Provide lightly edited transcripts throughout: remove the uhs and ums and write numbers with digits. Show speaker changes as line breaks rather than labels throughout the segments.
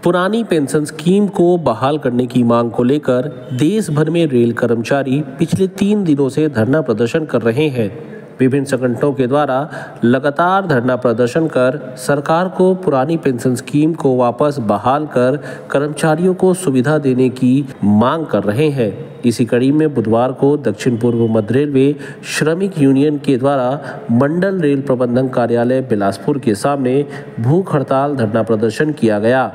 पुरानी pension scheme को बहाल करने की मांग को लेकर देश भर में रेल कर्मचारी पिछले 3 दिनों से धरना प्रदर्शन कर रहे हैं। विभिन्न संगठनों के द्वारा लगातार धरना प्रदर्शन कर सरकार को पुरानी पेंशन स्कीम को वापस बहाल कर कर्मचारियों को सुविधा देने की मांग कर रहे हैं। इसी कड़ी में बुधवार को दक्षिण पूर्व मध्य रेलवे श्रमिक यूनियन के द्वारा मंडल रेल प्रबंधन कार्यालय बिलासपुर के सामने भूख हड़ताल धरना प्रदर्शन किया गया।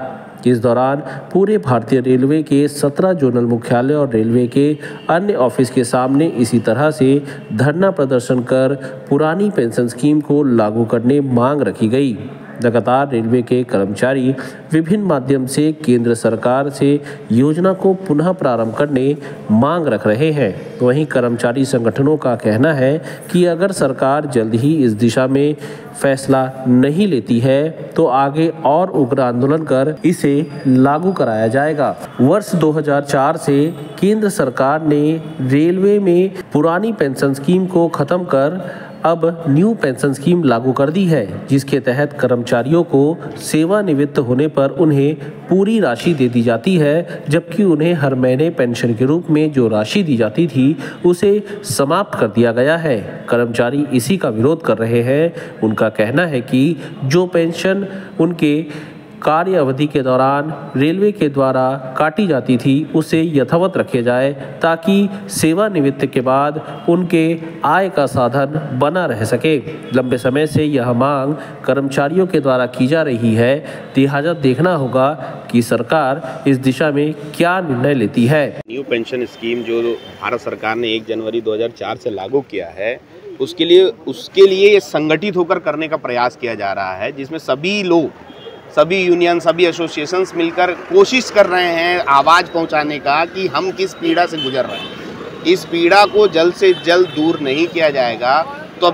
इस दौरान पूरे भारतीय रेलवे के 17 जोनल मुख्यालय और रेलवे के अन्य ऑफिस के सामने इसी तरह से धरना प्रदर्शन कर पुरानी पेंशन स्कीम को लागू करने मांग रखी गई। लगातार रेलवे के कर्मचारी विभिन्न माध्यम से केंद्र सरकार से योजना को पुनः प्रारंभ करने मांग रख रहे हैं। वहीं कर्मचारी संगठनों का कहना है कि अगर सरकार जल्द ही इस दिशा में फैसला नहीं लेती है तो आगे और उग्र आंदोलन कर इसे लागू कराया जाएगा। वर्ष 2004 से केंद्र सरकार ने रेलवे में पुरानी पेंशन स्कीम को खत्म कर अब न्यू पेंशन स्कीम लागू कर दी है, जिसके तहत कर्मचारियों को सेवानिवृत्त होने पर उन्हें पूरी राशि दे दी जाती है, जबकि उन्हें हर महीने पेंशन के रूप में जो राशि दी जाती थी उसे समाप्त कर दिया गया है। कर्मचारी इसी का विरोध कर रहे हैं। उनका कहना है कि जो पेंशन उनके कार्य अवधि के दौरान रेलवे के द्वारा काटी जाती थी उसे यथावत रखे जाए, ताकि सेवानिवृत्ति के बाद उनके आय का साधन बना रह सके। लंबे समय से यह मांग कर्मचारियों के द्वारा की जा रही है। लिहाजा देखना होगा कि सरकार इस दिशा में क्या निर्णय लेती है।
न्यू पेंशन स्कीम जो भारत सरकार ने 1 जनवरी 2004 से लागू किया है, उसके लिए संगठित होकर करने का प्रयास किया जा रहा है, जिसमें सभी लोग, सभी यूनियन, सभी एसोसिएशंस मिलकर कोशिश कर रहे हैं आवाज़ पहुंचाने का कि हम किस पीड़ा से गुजर रहे हैं। इस पीड़ा को जल्द से जल्द दूर नहीं किया जाएगा तो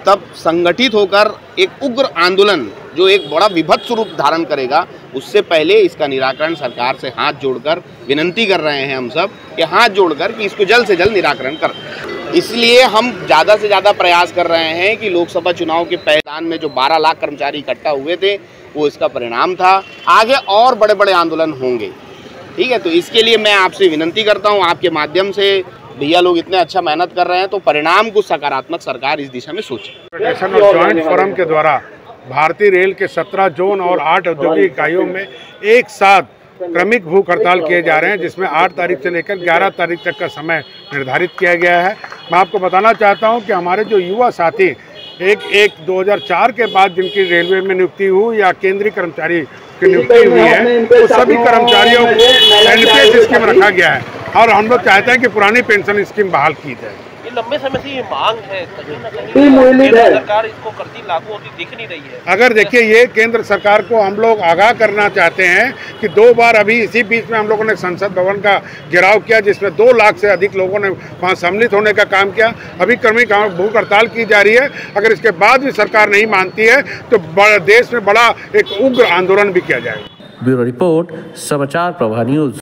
तब संगठित होकर एक उग्र आंदोलन जो एक बड़ा विभत्स रूप धारण करेगा, उससे पहले इसका निराकरण सरकार से हाथ जोड़कर विनंती कर रहे हैं हम सब कि हाथ जोड़कर कि इसको जल्द से जल्द निराकरण कर। इसलिए हम ज़्यादा से ज़्यादा प्रयास कर रहे हैं कि लोकसभा चुनाव के मैदान में जो 12 लाख कर्मचारी इकट्ठा हुए थे वो इसका परिणाम था। आगे और बड़े बड़े आंदोलन होंगे, ठीक है। तो इसके लिए मैं आपसे विनंती करता हूँ, आपके माध्यम से भैया लोग इतने अच्छा मेहनत कर रहे हैं तो परिणाम को सकारात्मक सरकार इस दिशा में सोचे।
फेडरेशन और जॉइंट फोरम के द्वारा भारतीय रेल के 17 जोन और 8 औद्योगिक इकाइयों में एक साथ क्रमिक भूख हड़ताल किए जा रहे हैं, जिसमें 8 तारीख से लेकर 11 तारीख तक का समय निर्धारित किया गया है। मैं आपको बताना चाहता हूं कि हमारे जो युवा साथी 2004 के बाद जिनकी रेलवे में नियुक्ति हुई या केंद्रीय कर्मचारी की नियुक्ति हुई है, तो सभी कर्मचारियों को एनपीएस स्कीम रखा गया है और हम लोग चाहते हैं कि पुरानी पेंशन स्कीम बहाल की जाए।
ये लंबे समय से ये मांग है, कहीं ना कहीं सरकार इसको करती लागू होती दिख नहीं रही है।
अगर देखिए, ये केंद्र सरकार को हम लोग आगाह करना चाहते हैं कि 2 बार अभी इसी बीच में हम लोगों ने संसद भवन का घेराव किया, जिसमें 2 लाख से अधिक लोगों ने वहाँ सम्मिलित होने का काम किया। अभी क्रमिक भूख हड़ताल की जा रही है। अगर इसके बाद भी सरकार नहीं मानती है तो देश में बड़ा एक उग्र आंदोलन भी किया जाएगा।
ब्यूरो रिपोर्ट, समाचार प्रभा न्यूज।